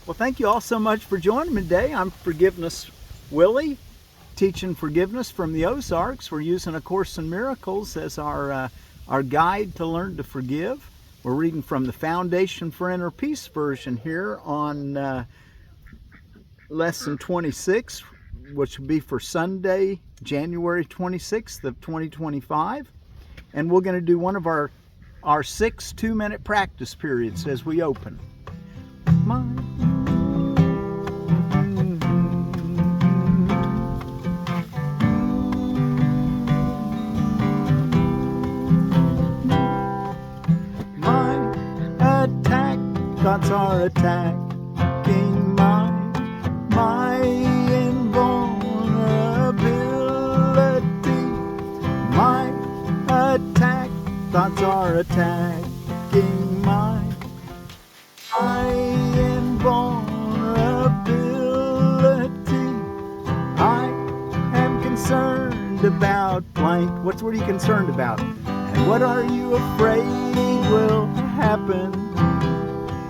Well, thank you all so much for joining me today. I'm Forgiveness Willie, teaching forgiveness from the Ozarks. We're using A Course in Miracles as our guide to learn to forgive. We're reading from the Foundation for Inner Peace version here on Lesson 26, which will be for Sunday, January 26th of 2025. And we're going to do one of our 6 2-minute practice periods as we open. Mind attack, thoughts are attacking my invulnerability. My attack, thoughts are attacking my invulnerability. I am concerned about blank. What are you concerned about? And what are you afraid will happen?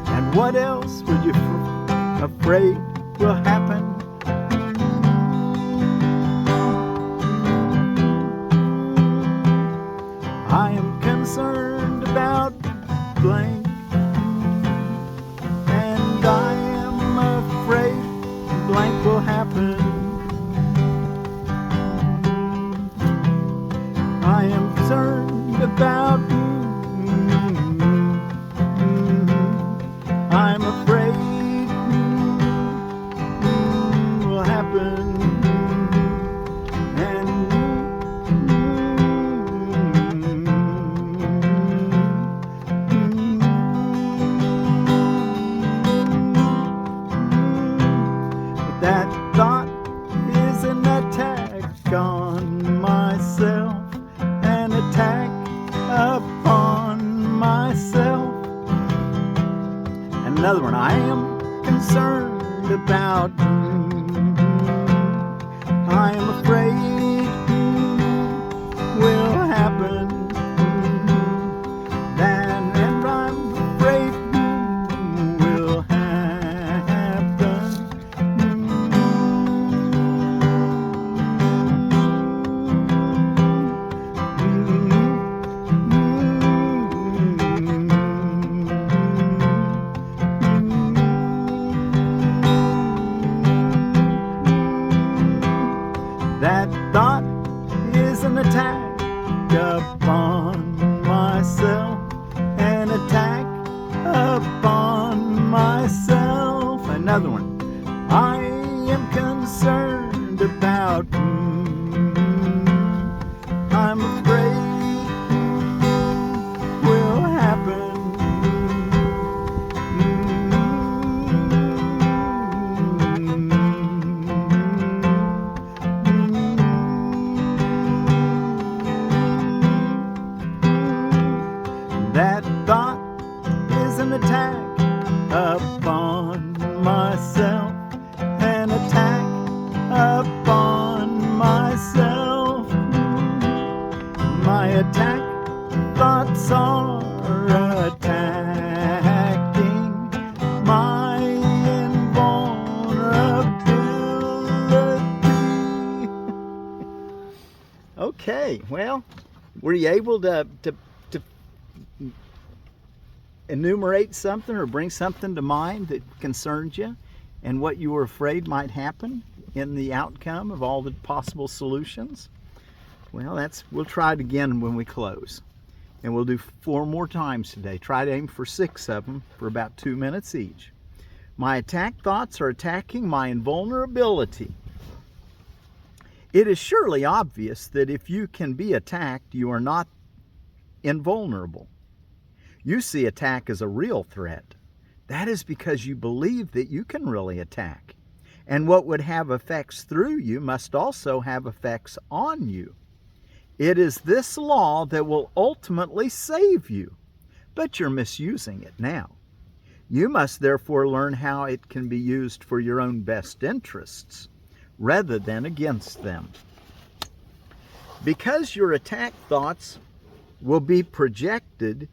And what else would you afraid will happen? I am concerned about blank. And I am afraid blank will happen. I am concerned about I'm afraid will happen. And that thought is an attack on myself, an attack upon myself. And another one, I am concerned about, I am afraid will happen. And I'm afraid will happen. That thought is an attack upon myself, an attack upon myself. Another one, I am concerned about, I'm afraid will happen. That thought is an attack upon myself, an attack upon myself. My attack thoughts are attacking my invulnerability. Okay, well, were you able to enumerate something or bring something to mind that concerns you and what you were afraid might happen in the outcome of all the possible solutions? Well, we'll try it again when we close. And we'll do 4 more times today. Try to aim for 6 of them for about 2 minutes each. My attack thoughts are attacking my invulnerability. It is surely obvious that if you can be attacked, you are not invulnerable. You see attack as a real threat. That is because you believe that you can really attack. And what would have effects through you must also have effects on you. It is this law that will ultimately save you, but you're misusing it now. You must therefore learn how it can be used for your own best interests, rather than against them. Because your attack thoughts will be projected,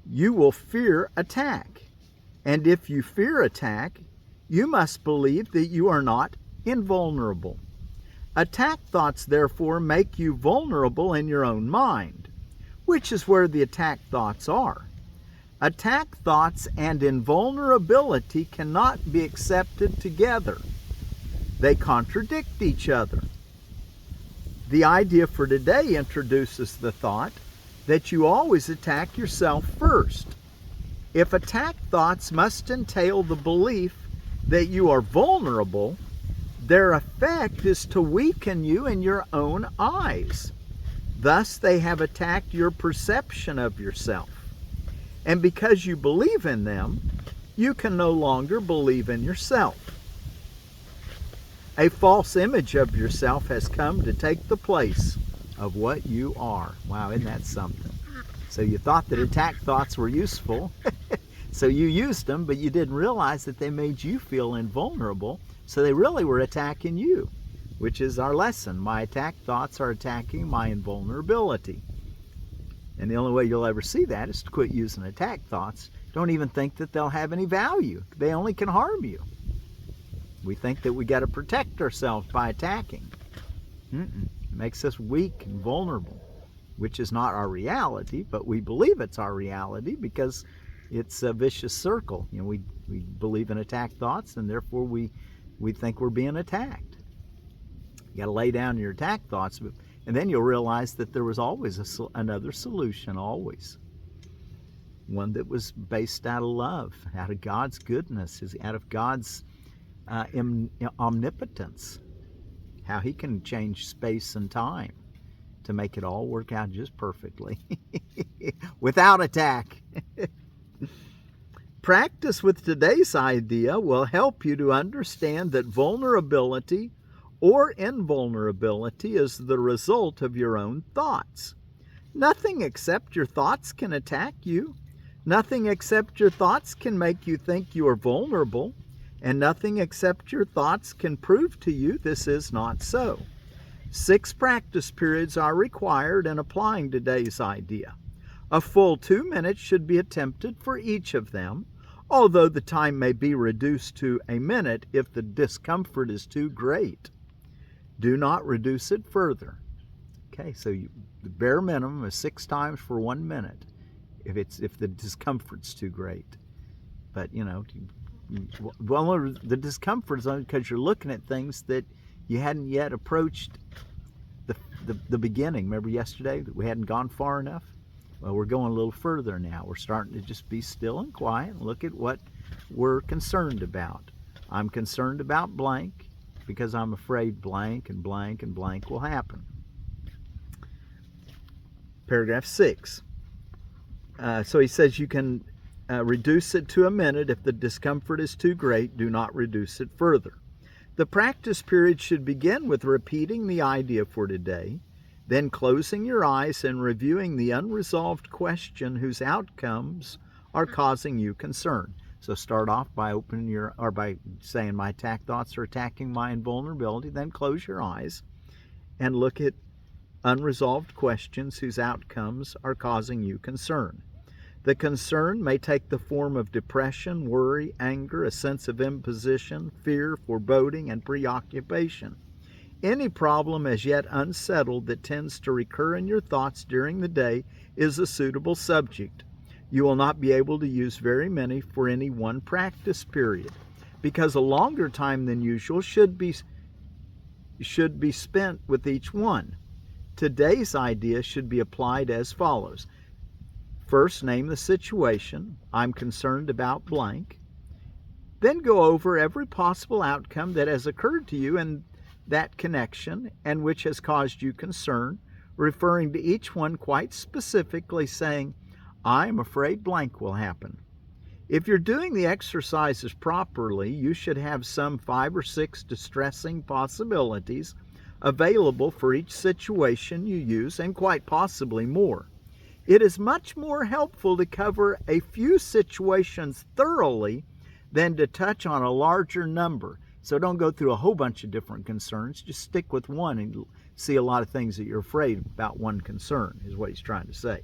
you will fear attack. And if you fear attack, you must believe that you are not invulnerable. Attack thoughts, therefore, make you vulnerable in your own mind, which is where the attack thoughts are. Attack thoughts and invulnerability cannot be accepted together. They contradict each other. The idea for today introduces the thought that you always attack yourself first. If attack thoughts must entail the belief that you are vulnerable, their effect is to weaken you in your own eyes. Thus, they have attacked your perception of yourself. And because you believe in them, you can no longer believe in yourself. A false image of yourself has come to take the place of what you are. Wow, isn't that something? So you thought that attack thoughts were useful, so you used them, but you didn't realize that they made you feel invulnerable, so they really were attacking you, which is our lesson. My attack thoughts are attacking my invulnerability. And the only way you'll ever see that is to quit using attack thoughts. Don't even think that they'll have any value. They only can harm you. We think that we got to protect ourselves by attacking. It makes us weak and vulnerable, which is not our reality, but we believe it's our reality because it's a vicious circle. You know, we believe in attack thoughts, and therefore we think we're being attacked. You got to lay down your attack thoughts, and then you'll realize that there was always another solution, always. One that was based out of love, out of God's goodness, out of God's omnipotence, how he can change space and time to make it all work out just perfectly without attack. Practice with today's idea will help you to understand that vulnerability or invulnerability is the result of your own thoughts. Nothing except your thoughts can attack you. Nothing except your thoughts can make you think you are vulnerable. And nothing except your thoughts can prove to you this is not so. 6 practice periods are required in applying today's idea. A full 2 minutes should be attempted for each of them, although the time may be reduced to a minute if the discomfort is too great. Do not reduce it further. Okay, so the bare minimum is 6 times for 1 minute if the discomfort's too great. But, you know, well, the discomfort is only because you're looking at things that you hadn't yet approached the beginning. Remember yesterday that we hadn't gone far enough? Well, we're going a little further now. We're starting to just be still and quiet and look at what we're concerned about. I'm concerned about blank because I'm afraid blank and blank and blank will happen. Paragraph 6. So he says you can reduce it to a minute. If the discomfort is too great, do not reduce it further. The practice period should begin with repeating the idea for today, then closing your eyes and reviewing the unresolved question whose outcomes are causing you concern. So start off by by saying my attack thoughts are attacking my invulnerability, then close your eyes and look at unresolved questions whose outcomes are causing you concern. The concern may take the form of depression, worry, anger, a sense of imposition, fear, foreboding, and preoccupation. Any problem as yet unsettled that tends to recur in your thoughts during the day is a suitable subject. You will not be able to use very many for any one practice period, because a longer time than usual should be spent with each one. Today's idea should be applied as follows. First, name the situation. I'm concerned about blank. Then go over every possible outcome that has occurred to you in that connection and which has caused you concern, referring to each one quite specifically, saying, I'm afraid blank will happen. If you're doing the exercises properly, you should have some 5 or 6 distressing possibilities available for each situation you use, and quite possibly more. It is much more helpful to cover a few situations thoroughly than to touch on a larger number. So don't go through a whole bunch of different concerns. Just stick with one and you'll see a lot of things that you're afraid about one concern, is what he's trying to say.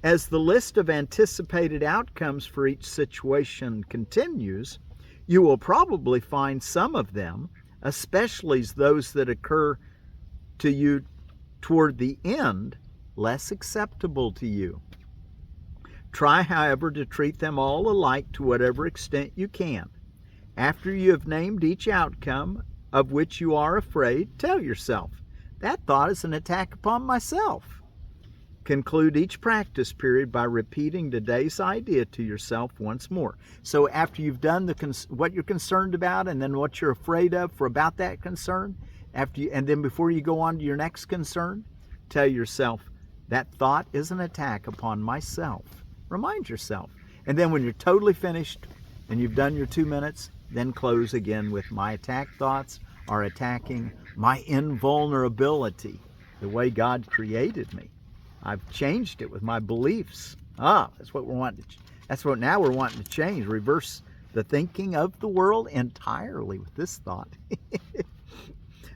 As the list of anticipated outcomes for each situation continues, You will probably find some of them, especially those that occur to you toward the end, less acceptable to you. Try, however, to treat them all alike to whatever extent you can. After you have named each outcome of which you are afraid, tell yourself, that thought is an attack upon myself. Conclude each practice period by repeating today's idea to yourself once more. So after you've done what you're concerned about and then what you're afraid of for about that concern, and then before you go on to your next concern, tell yourself, that thought is an attack upon myself. Remind yourself. And then when you're totally finished and you've done your 2 minutes, then close again with, my attack thoughts are attacking my invulnerability, the way God created me. I've changed it with my beliefs. That's what we're wanting to. That's what now we're wanting to change. Reverse the thinking of the world entirely with this thought.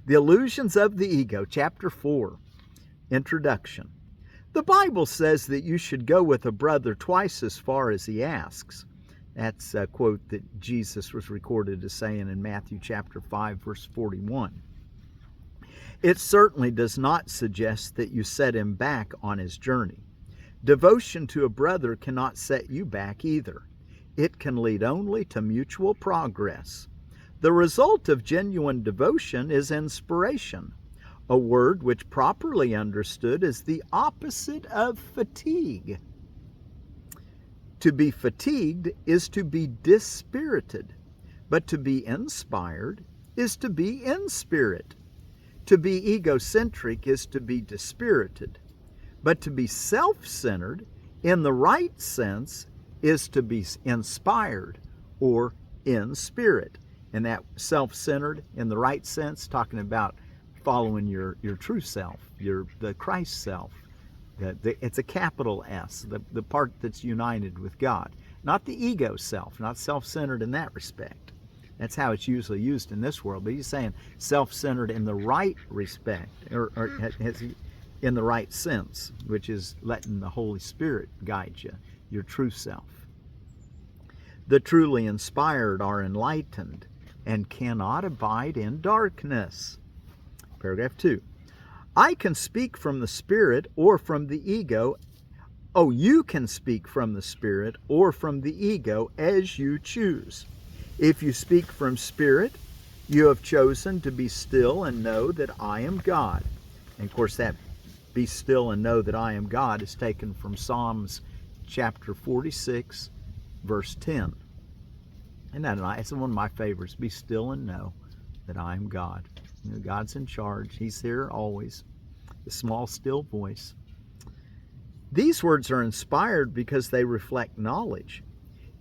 The Illusions of the Ego, Chapter 4, Introduction. The Bible says that you should go with a brother twice as far as he asks. That's a quote that Jesus was recorded as saying in Matthew chapter 5, verse 41. It certainly does not suggest that you set him back on his journey. Devotion to a brother cannot set you back either. It can lead only to mutual progress. The result of genuine devotion is inspiration, a word which properly understood is the opposite of fatigue. To be fatigued is to be dispirited, but to be inspired is to be in spirit. To be egocentric is to be dispirited, but to be self-centered in the right sense is to be inspired or in spirit. And that self-centered in the right sense, talking about following your true self, the Christ self. It's a capital S, the part that's united with God. Not the ego self, not self-centered in that respect. That's how it's usually used in this world. But he's saying self-centered in the right respect, or in the right sense, which is letting the Holy Spirit guide you, your true self. The truly inspired are enlightened and cannot abide in darkness. Paragraph 2. I can speak from the Spirit or from the ego. You can speak from the Spirit or from the ego as you choose. If you speak from Spirit, you have chosen to be still and know that I am God. And of course that be still and know that I am God is taken from Psalms chapter 46, verse 10. Isn't that nice? It's one of my favorites. Be still and know that I am God. You know, God's in charge. He's here always. The small, still voice. These words are inspired because they reflect knowledge.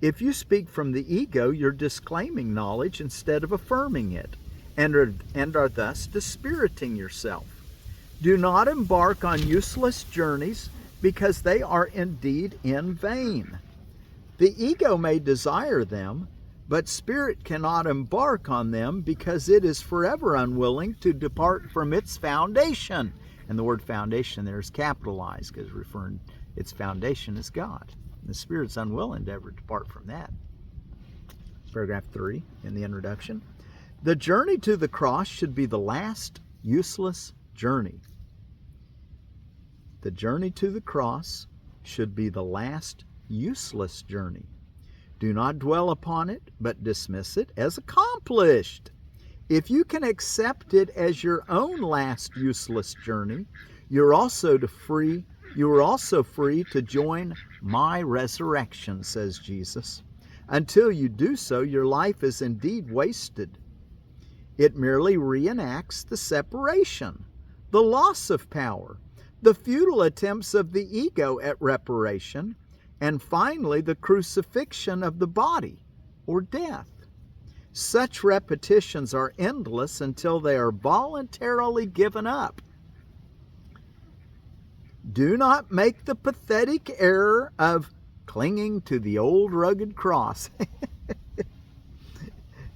If you speak from the ego, you're disclaiming knowledge instead of affirming it, and are thus dispiriting yourself. Do not embark on useless journeys because they are indeed in vain. The ego may desire them, but spirit cannot embark on them because it is forever unwilling to depart from its foundation. And the word foundation there is capitalized because referring its foundation is God. The Spirit's unwilling to ever depart from that. Paragraph 3 in the introduction. The journey to the cross should be the last useless journey. The journey to the cross should be the last useless journey. Do not dwell upon it, but dismiss it as accomplished. If you can accept it as your own last useless journey, you are also free to join my resurrection, says Jesus. Until you do so, your life is indeed wasted. It merely reenacts the separation, the loss of power, the futile attempts of the ego at reparation, and finally the crucifixion of the body, or death. Such repetitions are endless until they are voluntarily given up. Do not make the pathetic error of clinging to the old rugged cross.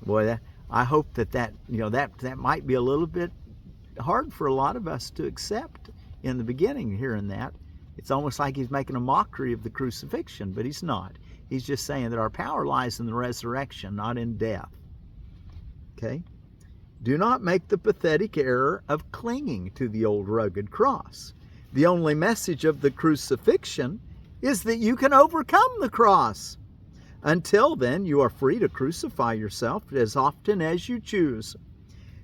Boy, I hope that might be a little bit hard for a lot of us to accept in the beginning, hearing that. It's almost like he's making a mockery of the crucifixion, but he's not. He's just saying that our power lies in the resurrection, not in death. Okay? Do not make the pathetic error of clinging to the old rugged cross. The only message of the crucifixion is that you can overcome the cross. Until then, you are free to crucify yourself as often as you choose.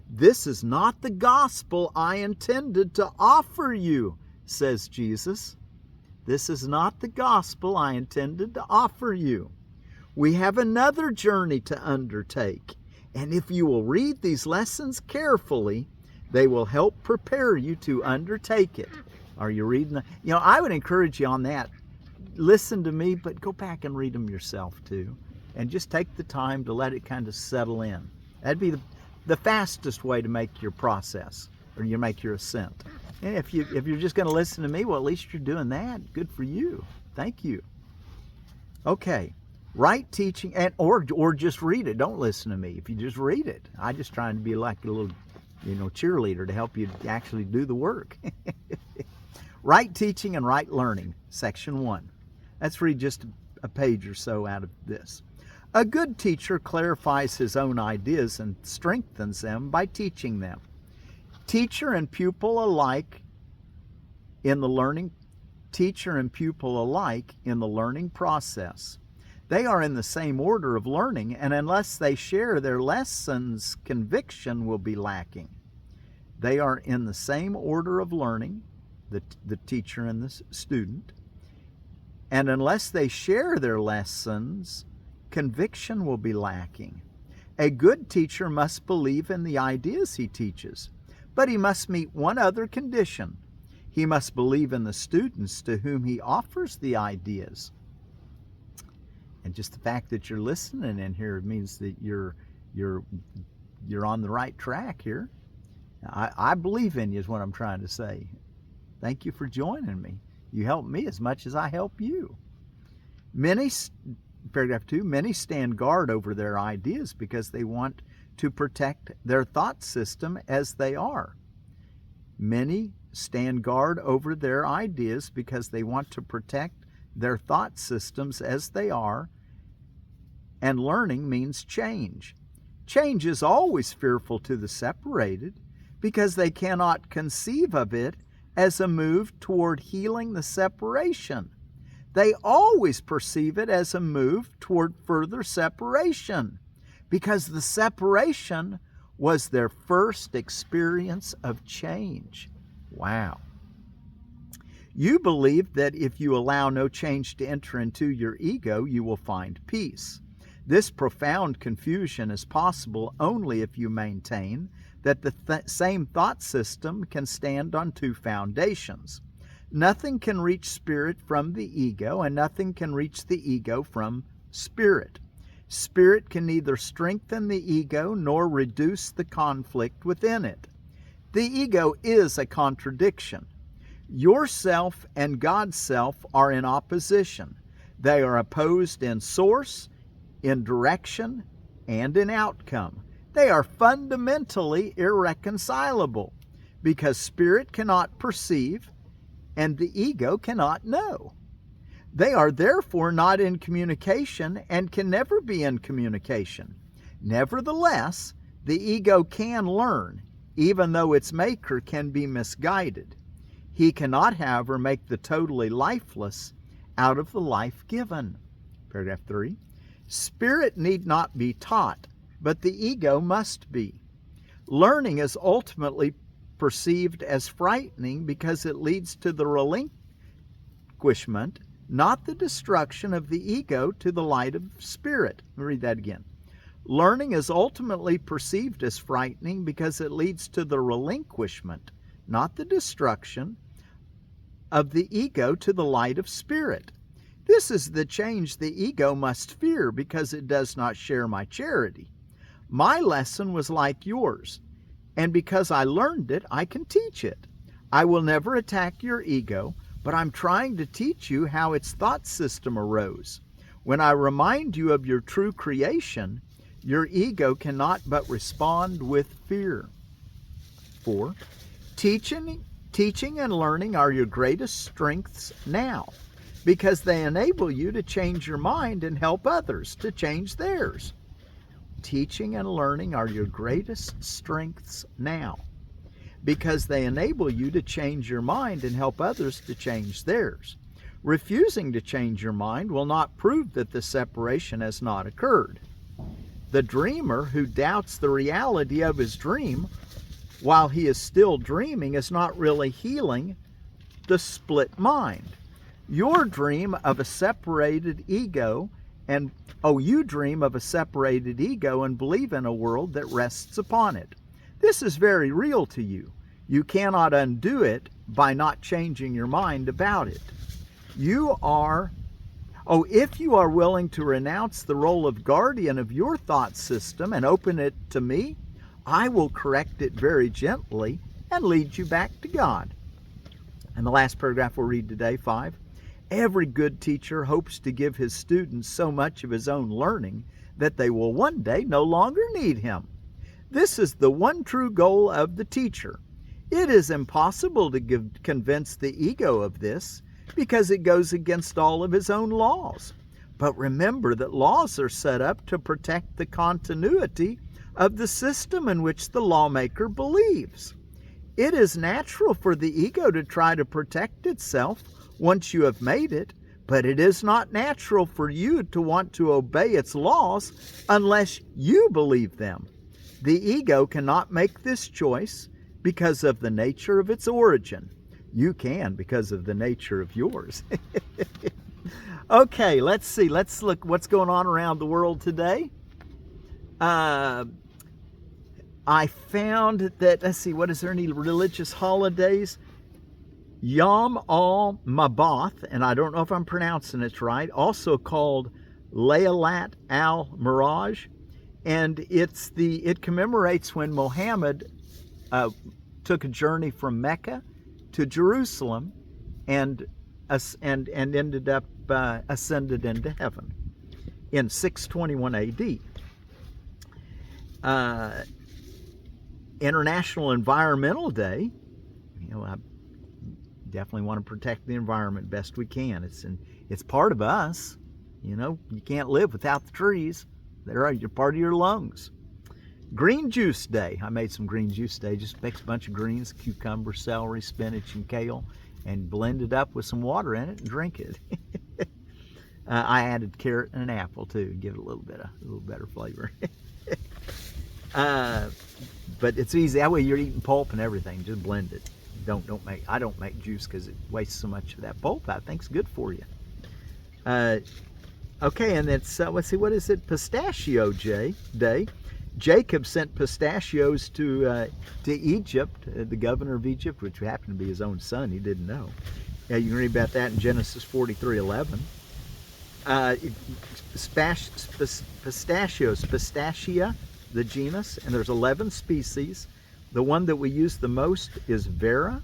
This is not the gospel I intended to offer you, says Jesus. This is not the gospel I intended to offer you. We have another journey to undertake, and if you will read these lessons carefully, they will help prepare you to undertake it. Are you reading that? I would encourage you on that. Listen to me, but go back and read them yourself too. And just take the time to let it kind of settle in. That'd be the fastest way to make your process, or you make your ascent. And if you're just going to listen to me, well, at least you're doing that. Good for you. Thank you. Okay. Right teaching, or just read it. Don't listen to me. If you just read it. I'm just trying to be like a little, cheerleader to help you actually do the work. Right teaching and right learning, section 1. Let's read just a page or so out of this. A good teacher clarifies his own ideas and strengthens them by teaching them. Teacher and pupil alike in the learning process. They are in the same order of learning, and unless they share their lessons, conviction will be lacking. They are in the same order of learning, the teacher and the student, and unless they share their lessons, conviction will be lacking. A good teacher must believe in the ideas he teaches, but he must meet one other condition. He must believe in the students to whom he offers the ideas. And just the fact that you're listening in here means that you're on the right track here. I believe in you is what I'm trying to say. Thank you for joining me. You help me as much as I help you. Paragraph 2, many stand guard over their ideas because they want to protect their thought system as they are. Many stand guard over their ideas because they want to protect their thought systems as they are, and learning means change. Change is always fearful to the separated because they cannot conceive of it as a move toward healing the separation. They always perceive it as a move toward further separation because the separation was their first experience of change. Wow. You believe that if you allow no change to enter into your ego, you will find peace. This profound confusion is possible only if you maintain that the same thought system can stand on two foundations. Nothing can reach spirit from the ego, and nothing can reach the ego from spirit. Spirit can neither strengthen the ego nor reduce the conflict within it. The ego is a contradiction. Yourself and God's self are in opposition. They are opposed in source, in direction, and in outcome. They are fundamentally irreconcilable because spirit cannot perceive and the ego cannot know. They are therefore not in communication and can never be in communication. Nevertheless, the ego can learn, even though its maker can be misguided. He cannot have or make the totally lifeless out of the life given. Paragraph 3. Spirit need not be taught, but the ego must be. Learning is ultimately perceived as frightening because it leads to the relinquishment, not the destruction of the ego, to the light of spirit. Let me read that again. Learning is ultimately perceived as frightening because it leads to the relinquishment, not the destruction, of the ego to the light of spirit. This is the change the ego must fear because it does not share my charity. My lesson was like yours, and because I learned it, I can teach it. I will never attack your ego, but I'm trying to teach you how its thought system arose. When I remind you of your true creation, your ego cannot but respond with fear. 4. Teaching and learning are your greatest strengths now. because they enable you to change your mind and help others to change theirs. Teaching and learning are your greatest strengths now, because they enable you to change your mind and help others to change theirs. Refusing to change your mind will not prove that the separation has not occurred. The dreamer who doubts the reality of his dream while he is still dreaming is not really healing the split mind. Your dream of a separated ego you dream of a separated ego and believe in a world that rests upon it. This is very real to you. You cannot undo it by not changing your mind about it. If you are willing to renounce the role of guardian of your thought system and open it to me, I will correct it very gently and lead you back to God. And the last paragraph we'll read today, 5. Every good teacher hopes to give his students so much of his own learning that they will one day no longer need him. This is the one true goal of the teacher. It is impossible to convince the ego of this because it goes against all of his own laws. But remember that laws are set up to protect the continuity of the system in which the lawmaker believes. It is natural for the ego to try to protect itself once you have made it, but it is not natural for you to want to obey its laws unless you believe them. The ego cannot make this choice because of the nature of its origin. You can because of the nature of yours. Okay, let's see. Let's look what's going on around the world today. I found that, let's see, what is there any religious holidays? Yaum al Mabath, and I don't know if I'm pronouncing it right, also called Lalat al Miraj, and it commemorates when Muhammad took a journey from Mecca to Jerusalem and ended up ascended into heaven in 621 AD. International Environmental Day. I definitely want to protect the environment best we can. It's part of us. You can't live without the trees. They're part of your lungs. Green Juice Day. I made some green juice today. Just mix a bunch of greens, cucumber, celery, spinach, and kale, and blend it up with some water in it and drink it. I added carrot and an apple too, give it a little better flavor. But it's easy. That way you're eating pulp and everything. Just blend it. I don't make juice because it wastes so much of that pulp. I think it's good for you. Okay, and it's let's see, what is it? Pistachio Day. Jacob sent pistachios to Egypt, the governor of Egypt, which happened to be his own son. He didn't know. Yeah, you can read about that in Genesis 43:11. Pistachios, Pistachia, the genus, and there's 11 species. The one that we use the most is Vera.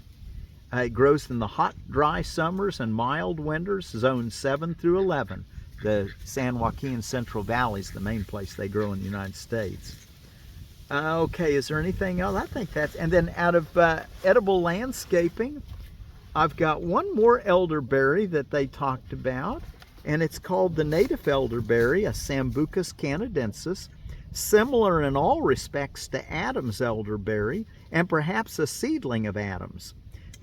It grows in the hot, dry summers and mild winters, zones 7 through 11. The San Joaquin Central Valley is the main place they grow in the United States. Okay, is there anything else? I think that's, and then out of edible landscaping, I've got one more elderberry that they talked about, and it's called the native elderberry, a Sambucus canadensis, similar in all respects to Adam's elderberry, and perhaps a seedling of Adam's.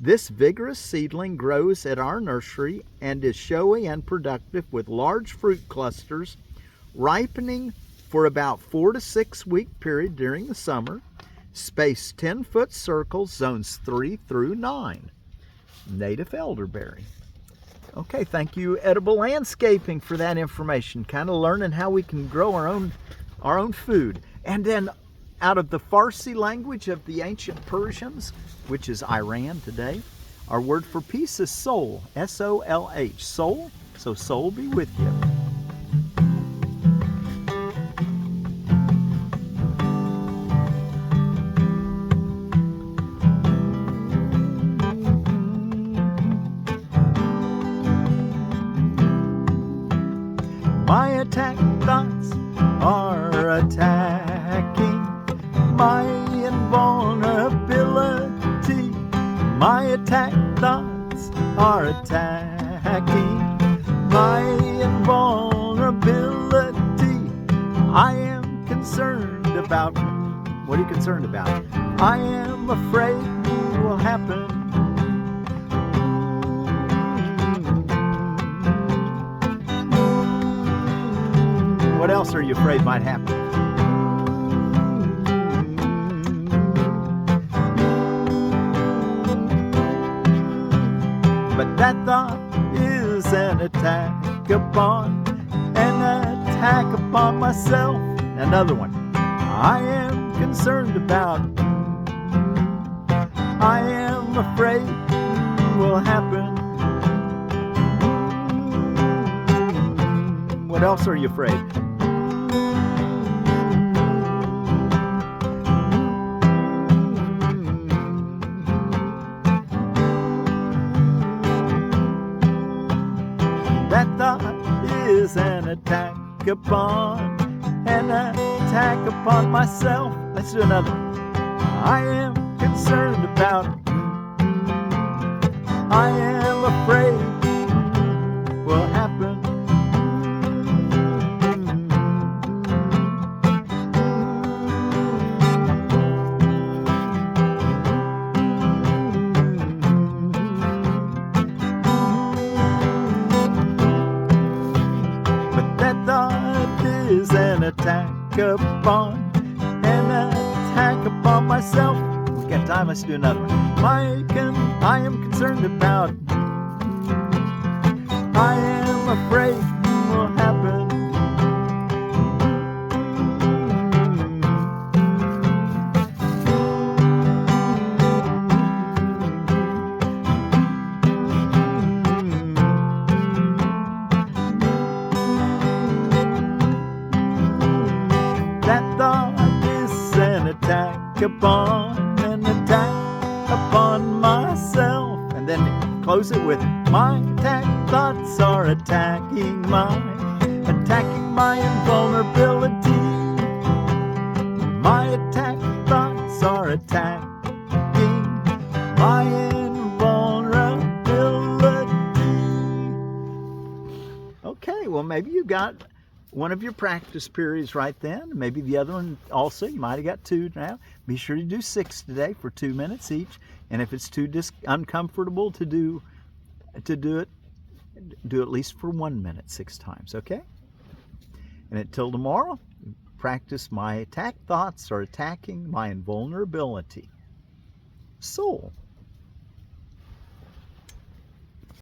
This vigorous seedling grows at our nursery and is showy and productive with large fruit clusters, ripening for about 4 to 6 week period during the summer. Spaced 10-foot circles, zones 3 through 9. Native elderberry. Okay, thank you, Edible Landscaping, for that information. Kind of learning how we can grow our own food. And then out of the Farsi language of the ancient Persians, which is Iran today, our word for peace is Solh, S-O-L-H, Solh. So Solh be with you. My attack thoughts are attacking my invulnerability. My attack thoughts are attacking concerned about. What are you concerned about? I am afraid will happen. What else are you afraid might happen? But that thought is an attack upon myself. Another one. I am concerned about. I am afraid will happen. What else are you afraid? That thought is an attack upon myself. Let's do another one. I am concerned about. I am afraid will happen. But that thought is an attack upon myself. We got time, let's do another one. I am concerned about. I am afraid will happen. That thought is an attack upon myself. And then close it with my attack thoughts are attacking my invulnerability. My attack thoughts are attacking my invulnerability. Okay, well maybe you got one of your practice periods right then. Maybe the other one also. You might have got 2 now. Be sure to do 6 today for 2 minutes each. And if it's too uncomfortable to do it, do at least for 1 minute 6 times, okay? And until tomorrow, practice my attack thoughts are attacking my invulnerability. Solh.